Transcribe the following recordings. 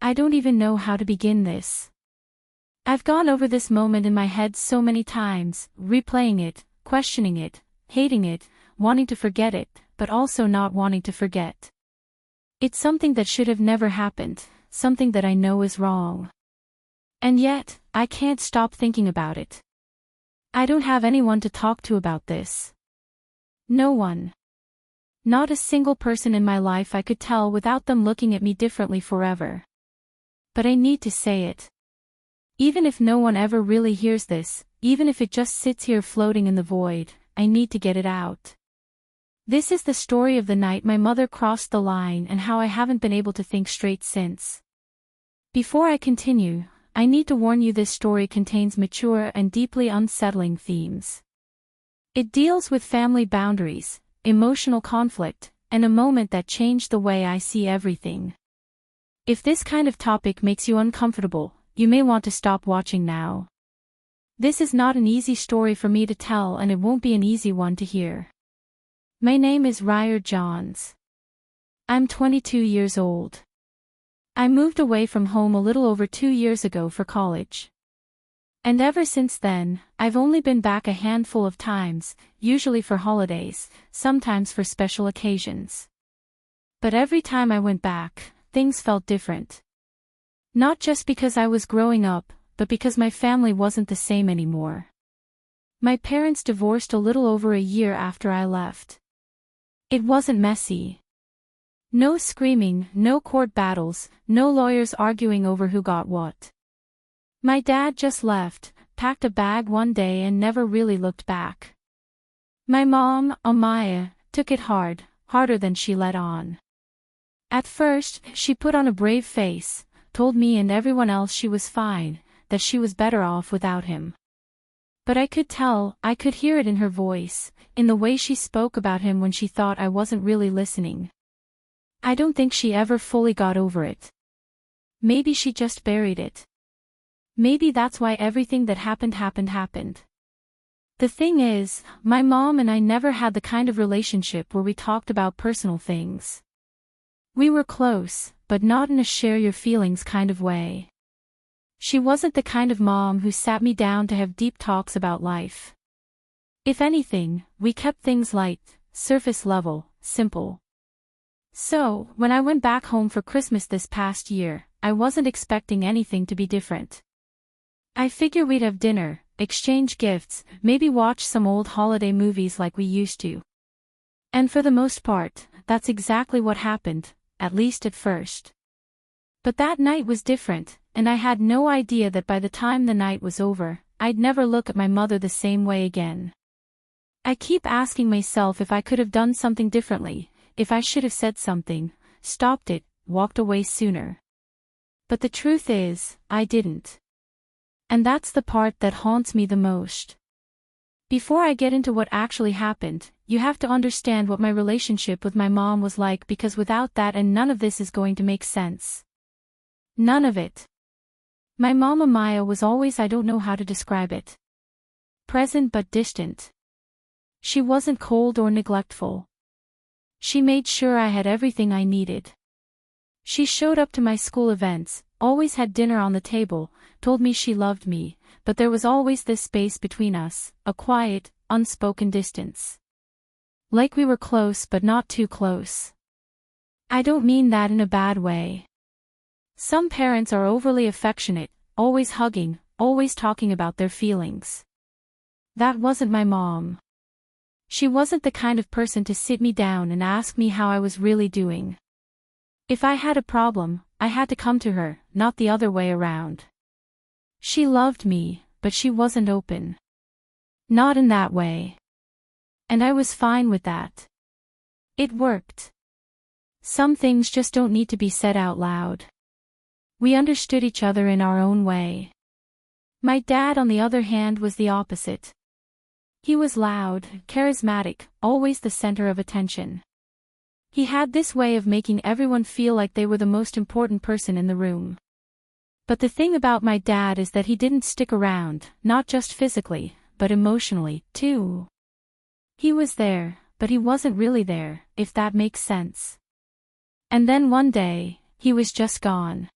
I don't even know how to begin this. I've gone over this moment in my head so many times, replaying it, questioning it, hating it, wanting to forget it, but also not wanting to forget. It's something that should have never happened, something that I know is wrong. And yet, I can't stop thinking about it. I don't have anyone to talk to about this. No one. Not a single person in my life I could tell without them looking at me differently forever. But I need to say it. Even if no one ever really hears this, even if it just sits here floating in the void, I need to get it out. This is the story of the night my mother crossed the line and how I haven't been able to think straight since. Before I continue, I need to warn you this story contains mature and deeply unsettling themes. It deals with family boundaries, emotional conflict, and a moment that changed the way I see everything. If this kind of topic makes you uncomfortable, you may want to stop watching now. This is not an easy story for me to tell, and it won't be an easy one to hear. My name is Ryer Johns. I'm 22 years old. I moved away from home a little over 2 years ago for college. And ever since then, I've only been back a handful of times, usually for holidays, sometimes for special occasions. But every time I went back, things felt different. Not just because I was growing up, but because my family wasn't the same anymore. My parents divorced a little over a year after I left. It wasn't messy. No screaming, no court battles, no lawyers arguing over who got what. My dad just left, packed a bag one day and never really looked back. My mom, Amaya, took it hard, harder than she let on. At first, she put on a brave face, told me and everyone else she was fine, that she was better off without him. But I could tell, I could hear it in her voice, in the way she spoke about him when she thought I wasn't really listening. I don't think she ever fully got over it. Maybe she just buried it. Maybe that's why everything that happened. The thing is, my mom and I never had the kind of relationship where we talked about personal things. We were close, but not in a share your feelings kind of way. She wasn't the kind of mom who sat me down to have deep talks about life. If anything, we kept things light, surface level, simple. So, when I went back home for Christmas this past year, I wasn't expecting anything to be different. I figured we'd have dinner, exchange gifts, maybe watch some old holiday movies like we used to. And for the most part, that's exactly what happened, at least at first. But that night was different, and I had no idea that by the time the night was over, I'd never look at my mother the same way again. I keep asking myself if I could have done something differently, if I should have said something, stopped it, walked away sooner. But the truth is, I didn't. And that's the part that haunts me the most. Before I get into what actually happened, you have to understand what my relationship with my mom was like, because without that and none of this is going to make sense. None of it. My mom Amaya was always, I don't know how to describe it. Present but distant. She wasn't cold or neglectful. She made sure I had everything I needed. She showed up to my school events, always had dinner on the table, told me she loved me, but there was always this space between us, a quiet, unspoken distance. Like we were close but not too close. I don't mean that in a bad way. Some parents are overly affectionate, always hugging, always talking about their feelings. That wasn't my mom. She wasn't the kind of person to sit me down and ask me how I was really doing. If I had a problem, I had to come to her, not the other way around. She loved me, but she wasn't open. Not in that way. And I was fine with that. It worked. Some things just don't need to be said out loud. We understood each other in our own way. My dad, on the other hand, was the opposite. He was loud, charismatic, always the center of attention. He had this way of making everyone feel like they were the most important person in the room. But the thing about my dad is that he didn't stick around, not just physically, but emotionally, too. He was there, but he wasn't really there, if that makes sense. And then one day, he was just gone.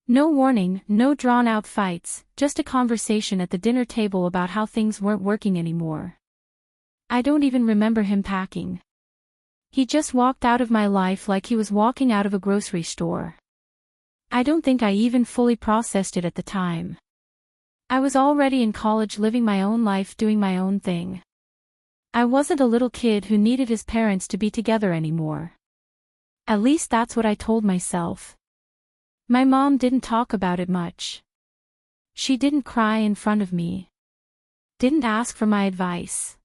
No warning, no drawn-out fights, just a conversation at the dinner table about how things weren't working anymore. I don't even remember him packing. He just walked out of my life like he was walking out of a grocery store. I don't think I even fully processed it at the time. I was already in college living my own life doing my own thing. I wasn't a little kid who needed his parents to be together anymore. At least that's what I told myself. My mom didn't talk about it much. She didn't cry in front of me. Didn't ask for my advice.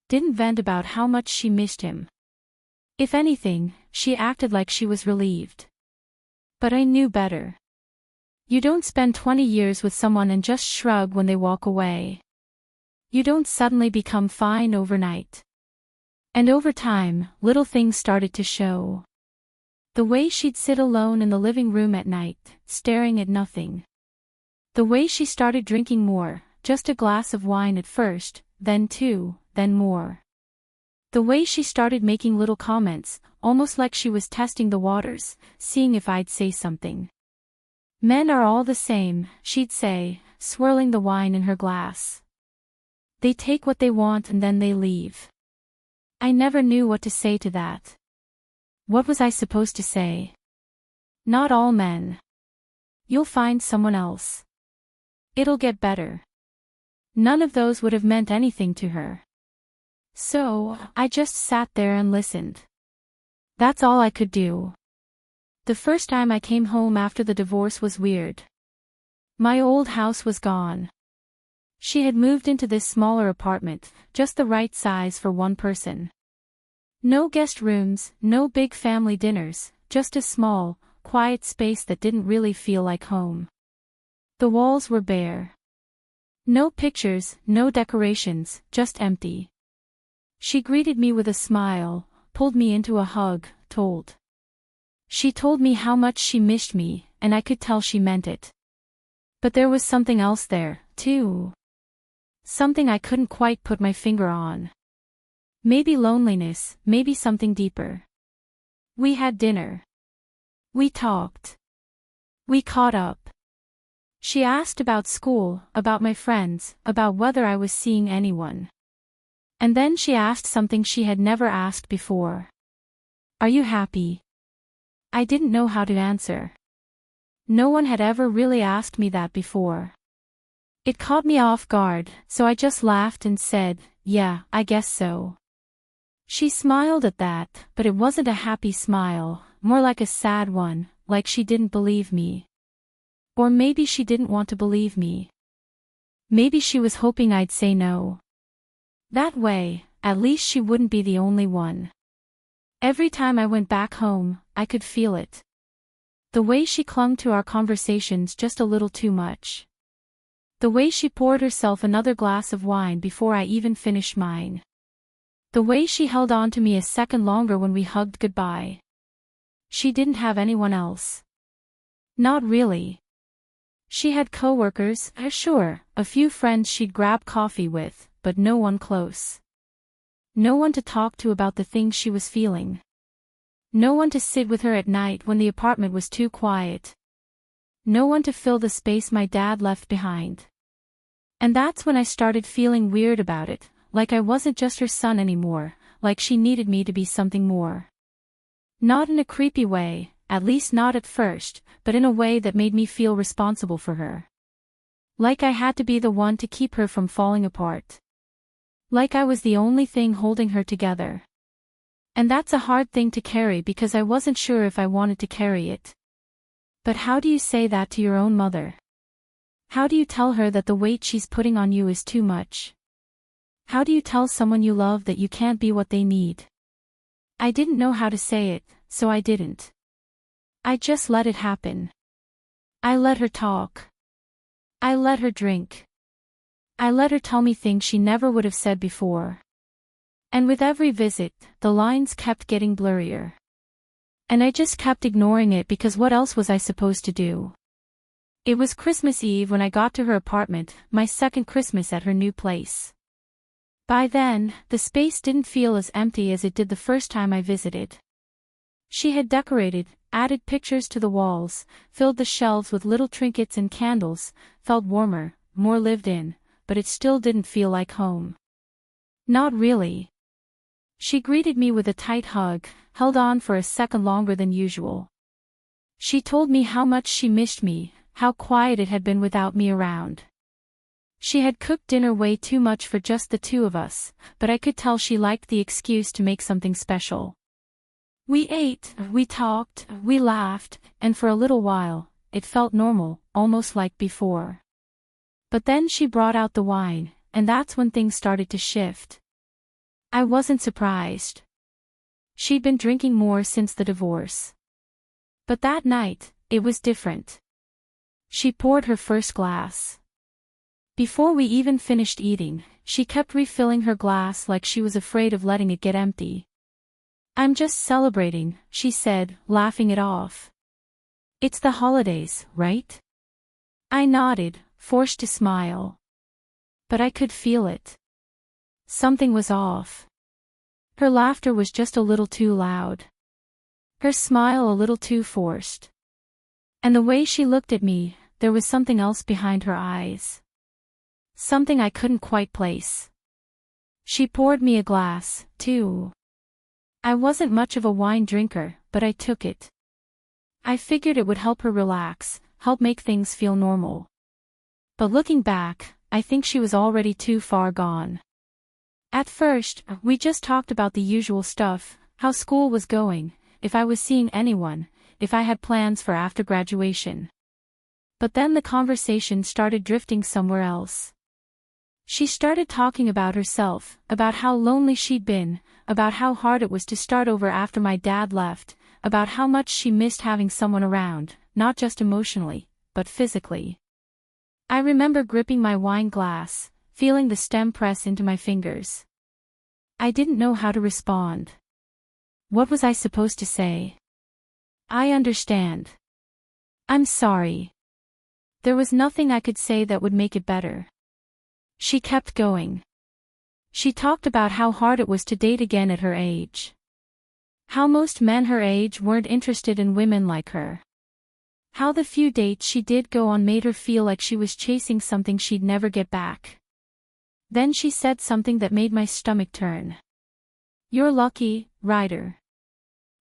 Didn't vent about how much she missed him. If anything, she acted like she was relieved. But I knew better. You don't spend 20 years with someone and just shrug when they walk away. You don't suddenly become fine overnight. And over time, little things started to show. The way she'd sit alone in the living room at night, staring at nothing. The way she started drinking more, just a glass of wine at first, then two, then more. The way she started making little comments, almost like she was testing the waters, seeing if I'd say something. Men are all the same, she'd say, swirling the wine in her glass. They take what they want and then they leave. I never knew what to say to that. What was I supposed to say? Not all men. You'll find someone else. It'll get better. None of those would have meant anything to her. So, I just sat there and listened. That's all I could do. The first time I came home after the divorce was weird. My old house was gone. She had moved into this smaller apartment, just the right size for one person. No guest rooms, no big family dinners, just a small, quiet space that didn't really feel like home. The walls were bare. No pictures, no decorations, just empty. She greeted me with a smile, pulled me into a hug, She told me how much she missed me, and I could tell she meant it. But there was something else there, too. Something I couldn't quite put my finger on. Maybe loneliness, maybe something deeper. We had dinner. We talked. We caught up. She asked about school, about my friends, about whether I was seeing anyone. And then she asked something she had never asked before. Are you happy? I didn't know how to answer. No one had ever really asked me that before. It caught me off guard, so I just laughed and said, yeah, I guess so. She smiled at that, but it wasn't a happy smile, more like a sad one, like she didn't believe me. Or maybe she didn't want to believe me. Maybe she was hoping I'd say no. That way, at least she wouldn't be the only one. Every time I went back home, I could feel it. The way she clung to our conversations just a little too much. The way she poured herself another glass of wine before I even finished mine. The way she held on to me a second longer when we hugged goodbye. She didn't have anyone else. Not really. She had coworkers, sure, a few friends she'd grab coffee with, but no one close. No one to talk to about the things she was feeling. No one to sit with her at night when the apartment was too quiet. No one to fill the space my dad left behind. And that's when I started feeling weird about it, like I wasn't just her son anymore, like she needed me to be something more. Not in a creepy way, at least not at first, but in a way that made me feel responsible for her. Like I had to be the one to keep her from falling apart. Like I was the only thing holding her together. And that's a hard thing to carry because I wasn't sure if I wanted to carry it. But how do you say that to your own mother? How do you tell her that the weight she's putting on you is too much? How do you tell someone you love that you can't be what they need? I didn't know how to say it, so I didn't. I just let it happen. I let her talk. I let her drink. I let her tell me things she never would have said before. And with every visit, the lines kept getting blurrier. And I just kept ignoring it because what else was I supposed to do? It was Christmas Eve when I got to her apartment, my second Christmas at her new place. By then, the space didn't feel as empty as it did the first time I visited. She had decorated, added pictures to the walls, filled the shelves with little trinkets and candles, felt warmer, more lived in, but it still didn't feel like home. Not really. She greeted me with a tight hug, held on for a second longer than usual. She told me how much she missed me, how quiet it had been without me around. She had cooked dinner way too much for just the two of us, but I could tell she liked the excuse to make something special. We ate, we talked, we laughed, and for a little while, it felt normal, almost like before. But then she brought out the wine, and that's when things started to shift. I wasn't surprised. She'd been drinking more since the divorce. But that night, it was different. She poured her first glass. Before we even finished eating, she kept refilling her glass like she was afraid of letting it get empty. "I'm just celebrating," she said, laughing it off. "It's the holidays, right?" I nodded, forced to smile. But I could feel it. Something was off. Her laughter was just a little too loud. Her smile a little too forced. And the way she looked at me, there was something else behind her eyes. Something I couldn't quite place. She poured me a glass, too. I wasn't much of a wine drinker, but I took it. I figured it would help her relax, help make things feel normal. But looking back, I think she was already too far gone. At first, we just talked about the usual stuff, how school was going, if I was seeing anyone, if I had plans for after graduation. But then the conversation started drifting somewhere else. She started talking about herself, about how lonely she'd been, about how hard it was to start over after my dad left, about how much she missed having someone around, not just emotionally, but physically. I remember gripping my wine glass, feeling the stem press into my fingers. I didn't know how to respond. What was I supposed to say? "I understand. I'm sorry." There was nothing I could say that would make it better. She kept going. She talked about how hard it was to date again at her age. How most men her age weren't interested in women like her. How the few dates she did go on made her feel like she was chasing something she'd never get back. Then she said something that made my stomach turn. "You're lucky, Ryder.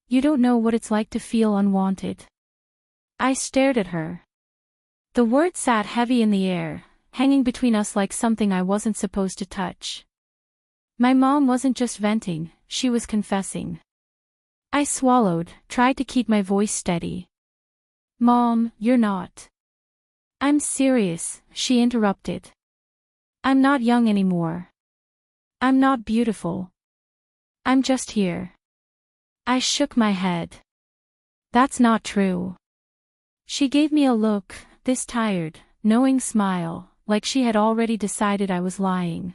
You don't know what it's like to feel unwanted." I stared at her. The word sat heavy in the air, hanging between us like something I wasn't supposed to touch. My mom wasn't just venting, she was confessing. I swallowed, tried to keep my voice steady. "Mom, you're not." "I'm serious," she interrupted. "I'm not young anymore. I'm not beautiful. I'm just here." I shook my head. "That's not true." She gave me a look, this tired, knowing smile, like she had already decided I was lying.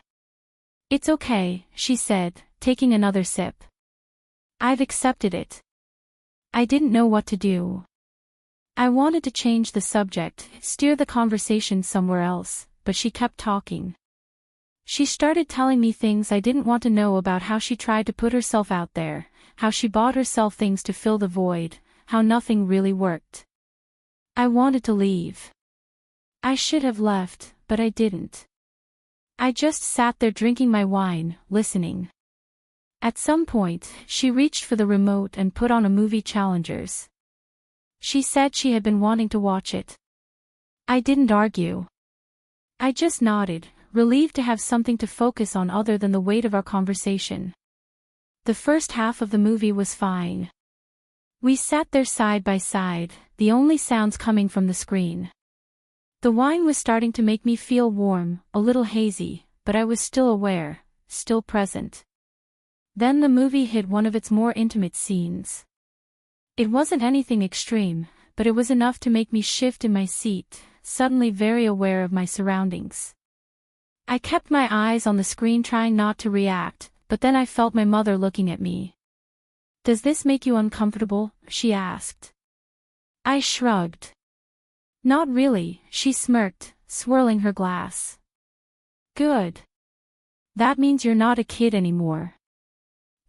"It's okay," she said, taking another sip. "I've accepted it." I didn't know what to do. I wanted to change the subject, steer the conversation somewhere else, but she kept talking. She started telling me things I didn't want to know about how she tried to put herself out there, how she bought herself things to fill the void, how nothing really worked. I wanted to leave. I should have left, but I didn't. I just sat there drinking my wine, listening. At some point, she reached for the remote and put on a movie Challengers. She said she had been wanting to watch it. I didn't argue. I just nodded, relieved to have something to focus on other than the weight of our conversation. The first half of the movie was fine. We sat there side by side, the only sounds coming from the screen. The wine was starting to make me feel warm, a little hazy, but I was still aware, still present. Then the movie hit one of its more intimate scenes. It wasn't anything extreme, but it was enough to make me shift in my seat, suddenly very aware of my surroundings. I kept my eyes on the screen trying not to react, but then I felt my mother looking at me. "Does this make you uncomfortable?" she asked. I shrugged. "Not really," she smirked, swirling her glass. "Good. That means you're not a kid anymore."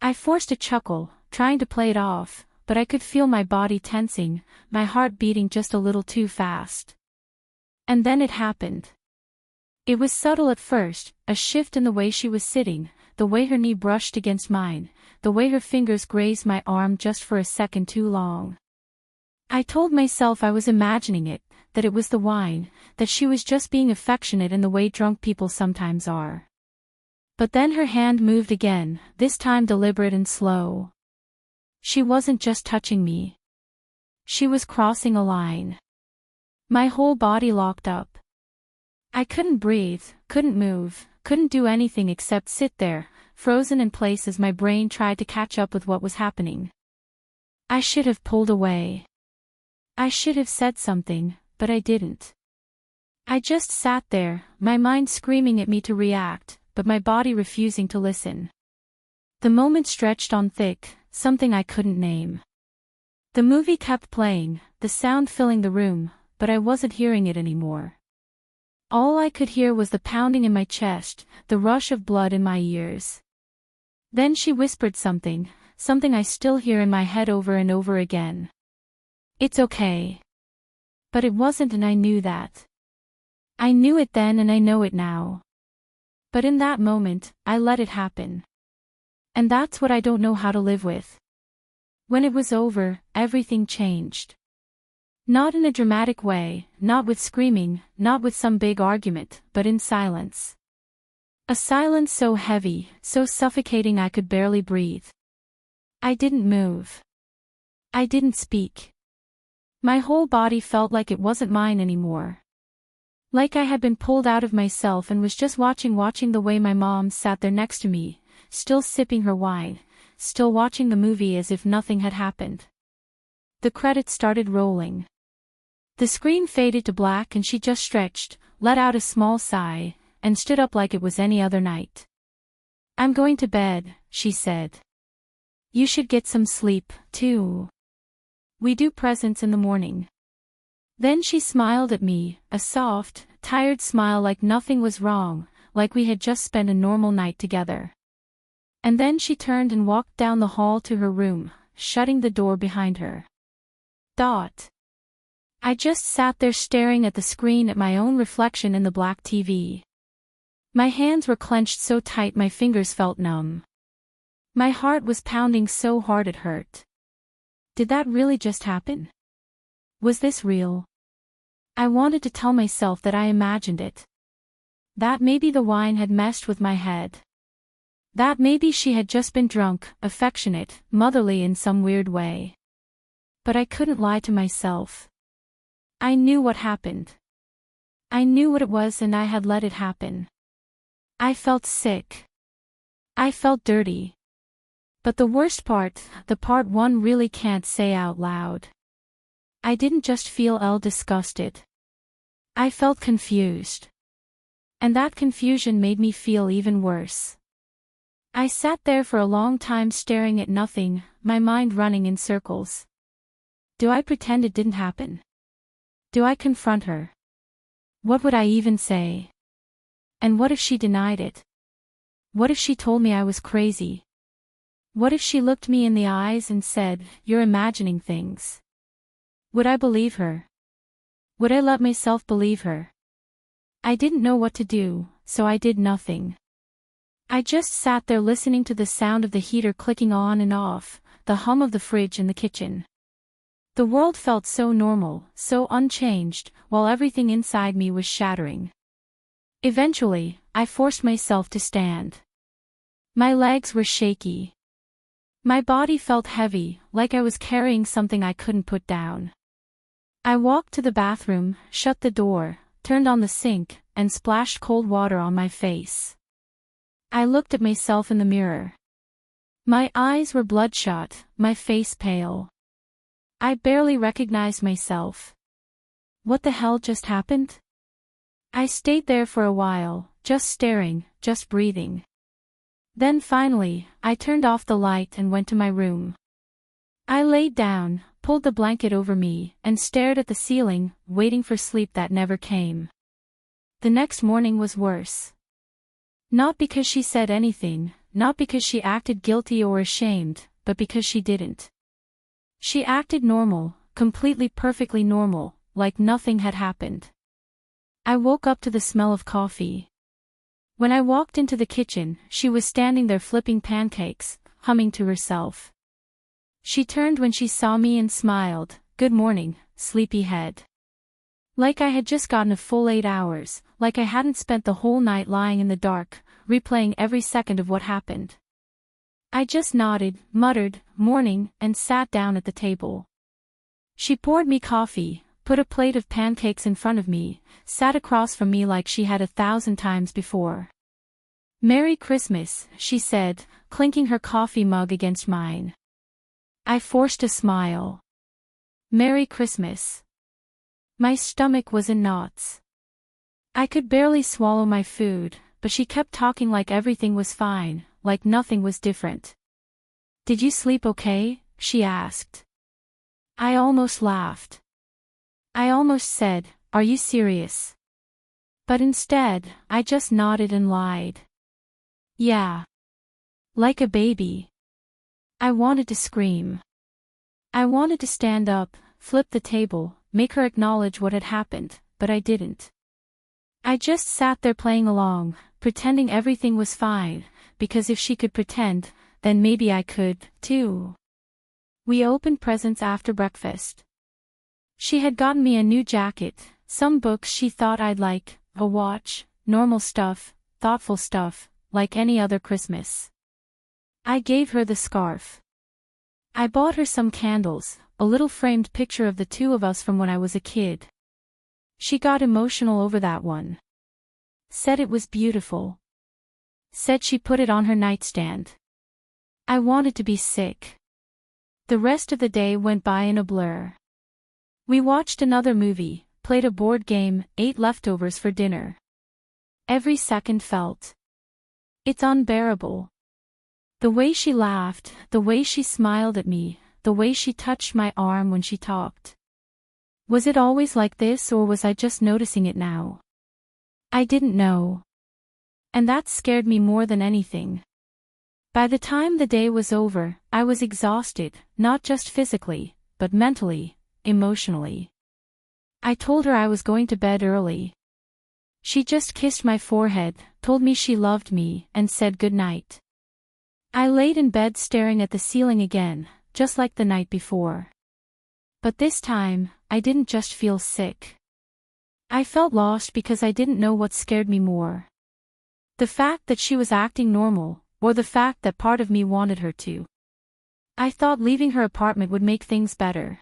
I forced a chuckle, trying to play it off, but I could feel my body tensing, my heart beating just a little too fast. And then it happened. It was subtle at first, a shift in the way she was sitting, the way her knee brushed against mine, the way her fingers grazed my arm just for a second too long. I told myself I was imagining it, that it was the wine, that she was just being affectionate in the way drunk people sometimes are. But then her hand moved again, this time deliberate and slow. She wasn't just touching me. She was crossing a line. My whole body locked up. I couldn't breathe, couldn't move, couldn't do anything except sit there, frozen in place as my brain tried to catch up with what was happening. I should have pulled away. I should have said something, but I didn't. I just sat there, my mind screaming at me to react, but my body refusing to listen. The moment stretched on thick, something I couldn't name. The movie kept playing, the sound filling the room, but I wasn't hearing it anymore. All I could hear was the pounding in my chest, the rush of blood in my ears. Then she whispered something, something I still hear in my head over and over again. "It's okay." But it wasn't, and I knew that. I knew it then and I know it now. But in that moment, I let it happen. And that's what I don't know how to live with. When it was over, everything changed. Not in a dramatic way, not with screaming, not with some big argument, but in silence. A silence so heavy, so suffocating I could barely breathe. I didn't move. I didn't speak. My whole body felt like it wasn't mine anymore. Like I had been pulled out of myself and was just watching the way my mom sat there next to me, still sipping her wine, still watching the movie as if nothing had happened. The credits started rolling. The screen faded to black and she just stretched, let out a small sigh, and stood up like it was any other night. "I'm going to bed," she said. "You should get some sleep, too. We do presents in the morning." Then she smiled at me, a soft, tired smile like nothing was wrong, like we had just spent a normal night together. And then she turned and walked down the hall to her room, shutting the door behind her. I just sat there staring at the screen at my own reflection in the black TV. My hands were clenched so tight my fingers felt numb. My heart was pounding so hard it hurt. Did that really just happen? Was this real? I wanted to tell myself that I imagined it. That maybe the wine had messed with my head. That maybe she had just been drunk, affectionate, motherly in some weird way. But I couldn't lie to myself. I knew what happened. I knew what it was and I had let it happen. I felt sick. I felt dirty. But the worst part, the part one really can't say out loud. I didn't just feel disgusted. I felt confused. And that confusion made me feel even worse. I sat there for a long time staring at nothing, my mind running in circles. Do I pretend it didn't happen? Do I confront her? What would I even say? And what if she denied it? What if she told me I was crazy? What if she looked me in the eyes and said, "You're imagining things"? Would I believe her? Would I let myself believe her? I didn't know what to do, so I did nothing. I just sat there listening to the sound of the heater clicking on and off, the hum of the fridge in the kitchen. The world felt so normal, so unchanged, while everything inside me was shattering. Eventually, I forced myself to stand. My legs were shaky. My body felt heavy, like I was carrying something I couldn't put down. I walked to the bathroom, shut the door, turned on the sink, and splashed cold water on my face. I looked at myself in the mirror. My eyes were bloodshot, my face pale. I barely recognized myself. What the hell just happened? I stayed there for a while, just staring, just breathing. Then finally, I turned off the light and went to my room. I laid down, pulled the blanket over me, and stared at the ceiling, waiting for sleep that never came. The next morning was worse. Not because she said anything, not because she acted guilty or ashamed, but because she didn't. She acted normal, completely perfectly normal, like nothing had happened. I woke up to the smell of coffee. When I walked into the kitchen, she was standing there flipping pancakes, humming to herself. She turned when she saw me and smiled, "Good morning, sleepyhead." Like I had just gotten a full 8 hours, like I hadn't spent the whole night lying in the dark, replaying every second of what happened. I just nodded, muttered, "Morning," and sat down at the table. She poured me coffee, put a plate of pancakes in front of me, sat across from me like she had 1,000 times before. "Merry Christmas," she said, clinking her coffee mug against mine. I forced a smile. "Merry Christmas." My stomach was in knots. I could barely swallow my food, but she kept talking like everything was fine, like nothing was different. "Did you sleep okay?" she asked. I almost laughed. I almost said, "Are you serious?" But instead, I just nodded and lied. Yeah. Like a baby. I wanted to scream. I wanted to stand up, flip the table, make her acknowledge what had happened, but I didn't. I just sat there playing along, pretending everything was fine, because if she could pretend, then maybe I could, too. We opened presents after breakfast. She had gotten me a new jacket, some books she thought I'd like, a watch, normal stuff, thoughtful stuff, like any other Christmas. I gave her the scarf. I bought her some candles, a little framed picture of the two of us from when I was a kid. She got emotional over that one. Said it was beautiful. Said she put it on her nightstand. I wanted to be sick. The rest of the day went by in a blur. We watched another movie, played a board game, ate leftovers for dinner. Every second felt. It's unbearable. The way she laughed, the way she smiled at me, the way she touched my arm when she talked. Was it always like this, or was I just noticing it now? I didn't know. And that scared me more than anything. By the time the day was over, I was exhausted, not just physically, but mentally, emotionally. I told her I was going to bed early. She just kissed my forehead, told me she loved me, and said good night. I laid in bed staring at the ceiling again, just like the night before. But this time, I didn't just feel sick. I felt lost because I didn't know what scared me more. The fact that she was acting normal, or the fact that part of me wanted her to. I thought leaving her apartment would make things better.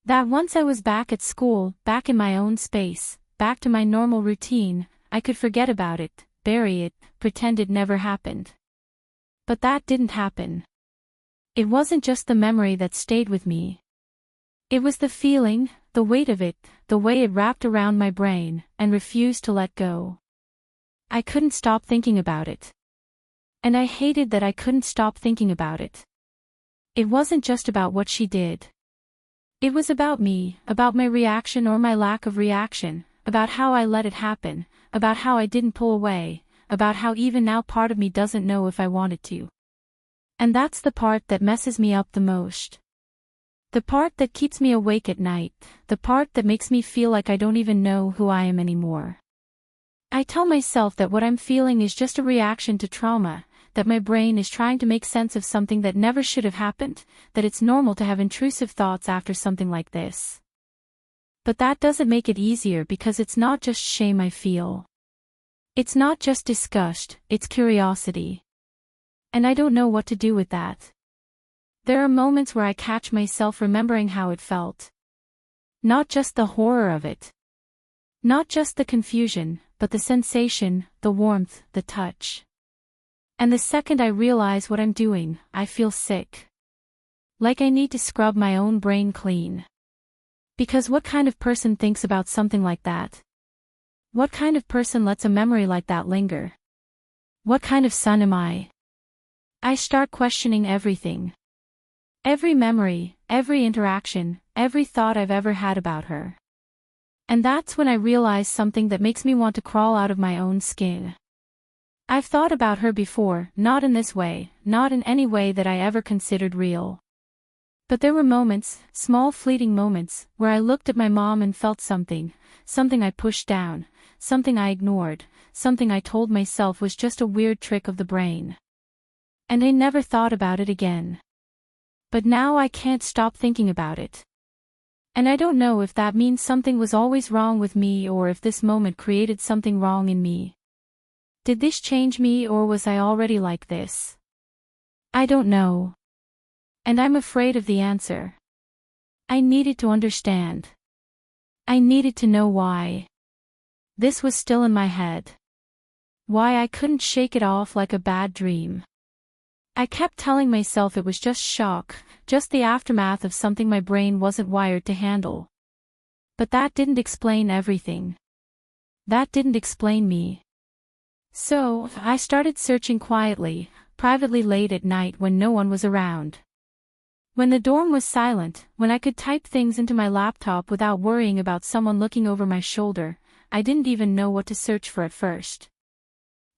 That once I was back at school, back in my own space, back to my normal routine, I could forget about it, bury it, pretend it never happened. But that didn't happen. It wasn't just the memory that stayed with me. It was the feeling, the weight of it, the way it wrapped around my brain, and refused to let go. I couldn't stop thinking about it. And I hated that I couldn't stop thinking about it. It wasn't just about what she did. It was about me, about my reaction or my lack of reaction, about how I let it happen, about how I didn't pull away, about how even now part of me doesn't know if I wanted to. And that's the part that messes me up the most. The part that keeps me awake at night, the part that makes me feel like I don't even know who I am anymore. I tell myself that what I'm feeling is just a reaction to trauma, that my brain is trying to make sense of something that never should have happened, that it's normal to have intrusive thoughts after something like this. But that doesn't make it easier because it's not just shame I feel. It's not just disgust, it's curiosity. And I don't know what to do with that. There are moments where I catch myself remembering how it felt. Not just the horror of it. Not just the confusion, but the sensation, the warmth, the touch. And the second I realize what I'm doing, I feel sick. Like I need to scrub my own brain clean. Because what kind of person thinks about something like that? What kind of person lets a memory like that linger? What kind of son am I? I start questioning everything. Every memory, every interaction, every thought I've ever had about her. And that's when I realize something that makes me want to crawl out of my own skin. I've thought about her before, not in this way, not in any way that I ever considered real. But there were moments, small fleeting moments, where I looked at my mom and felt something I pushed down, something I ignored, something I told myself was just a weird trick of the brain. And I never thought about it again. But now I can't stop thinking about it. And I don't know if that means something was always wrong with me or if this moment created something wrong in me. Did this change me or was I already like this? I don't know. And I'm afraid of the answer. I needed to understand. I needed to know why. This was still in my head. Why I couldn't shake it off like a bad dream. I kept telling myself it was just shock, just the aftermath of something my brain wasn't wired to handle. But that didn't explain everything. That didn't explain me. So, I started searching quietly, privately late at night when no one was around. When the dorm was silent, when I could type things into my laptop without worrying about someone looking over my shoulder, I didn't even know what to search for at first.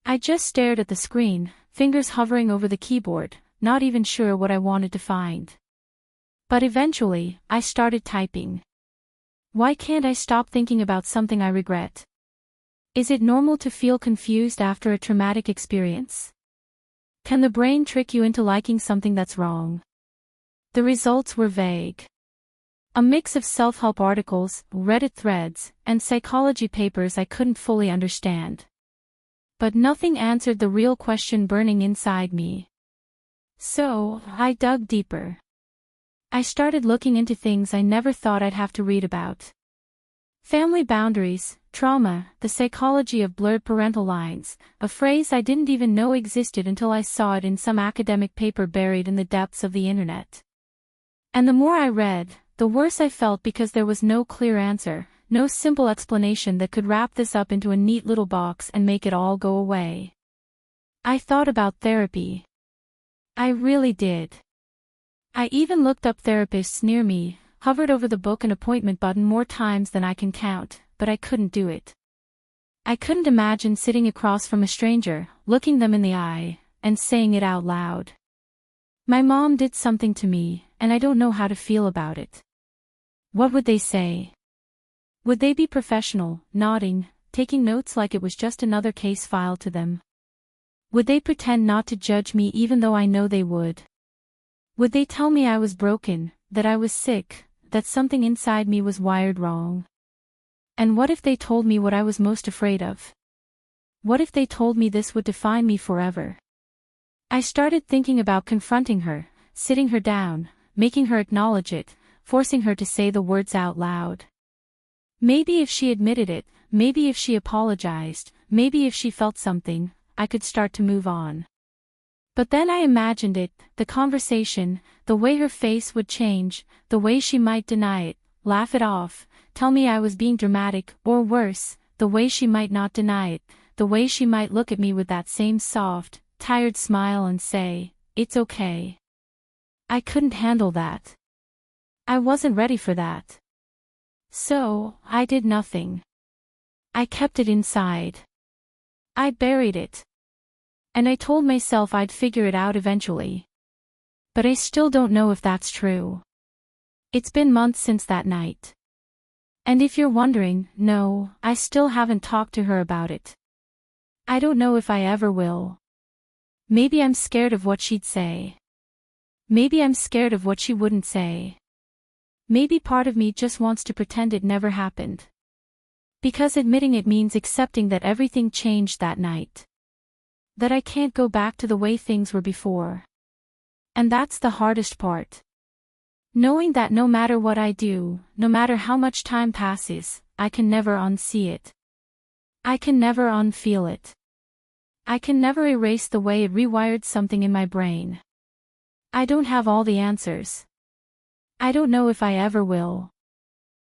I just stared at the screen, fingers hovering over the keyboard, not even sure what I wanted to find. But eventually, I started typing. Why can't I stop thinking about something I regret? Is it normal to feel confused after a traumatic experience? Can the brain trick you into liking something that's wrong? The results were vague. A mix of self-help articles, Reddit threads, and psychology papers I couldn't fully understand. But nothing answered the real question burning inside me. So, I dug deeper. I started looking into things I never thought I'd have to read about. Family boundaries, trauma, the psychology of blurred parental lines, a phrase I didn't even know existed until I saw it in some academic paper buried in the depths of the internet. And the more I read, the worse I felt because there was no clear answer, no simple explanation that could wrap this up into a neat little box and make it all go away. I thought about therapy. I really did. I even looked up therapists near me, hovered over the book an appointment button more times than I can count, but I couldn't do it. I couldn't imagine sitting across from a stranger, looking them in the eye, and saying it out loud. My mom did something to me, and I don't know how to feel about it. What would they say? Would they be professional, nodding, taking notes like it was just another case file to them? Would they pretend not to judge me even though I know they would? Would they tell me I was broken, that I was sick, that something inside me was wired wrong? And what if they told me what I was most afraid of? What if they told me this would define me forever? I started thinking about confronting her, sitting her down, making her acknowledge it, forcing her to say the words out loud. Maybe if she admitted it, maybe if she apologized, maybe if she felt something, I could start to move on. But then I imagined it, the conversation, the way her face would change, the way she might deny it, laugh it off, tell me I was being dramatic, or worse, the way she might not deny it, the way she might look at me with that same soft, tired smile and say, "It's okay." I couldn't handle that. I wasn't ready for that. So, I did nothing. I kept it inside. I buried it. And I told myself I'd figure it out eventually. But I still don't know if that's true. It's been months since that night. And if you're wondering, no, I still haven't talked to her about it. I don't know if I ever will. Maybe I'm scared of what she'd say. Maybe I'm scared of what she wouldn't say. Maybe part of me just wants to pretend it never happened. Because admitting it means accepting that everything changed that night. That I can't go back to the way things were before. And that's the hardest part. Knowing that no matter what I do, no matter how much time passes, I can never unsee it. I can never unfeel it. I can never erase the way it rewired something in my brain. I don't have all the answers. I don't know if I ever will.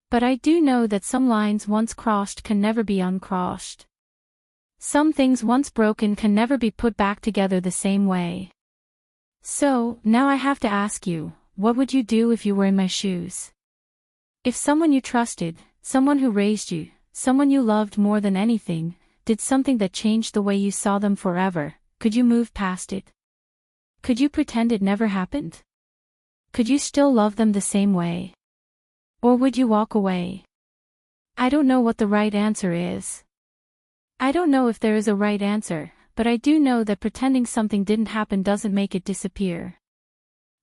But I do know that some lines once crossed can never be uncrossed. Some things once broken can never be put back together the same way. So, now I have to ask you, what would you do if you were in my shoes? If someone you trusted, someone who raised you, someone you loved more than anything, did something that changed the way you saw them forever, could you move past it? Could you pretend it never happened? could you still love them the same way? Or would you walk away? I don't know what the right answer is. I don't know if there is a right answer, but I do know that pretending something didn't happen doesn't make it disappear.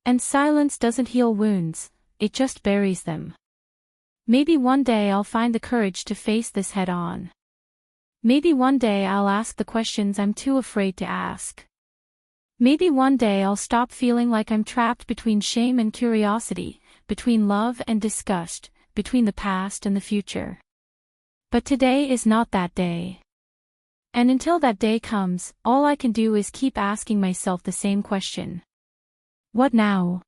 And silence doesn't heal wounds, it just buries them. Maybe one day I'll find the courage to face this head on. Maybe one day I'll ask the questions I'm too afraid to ask. Maybe one day I'll stop feeling like I'm trapped between shame and curiosity, between love and disgust, between the past and the future. But today is not that day. And until that day comes, all I can do is keep asking myself the same question. What now?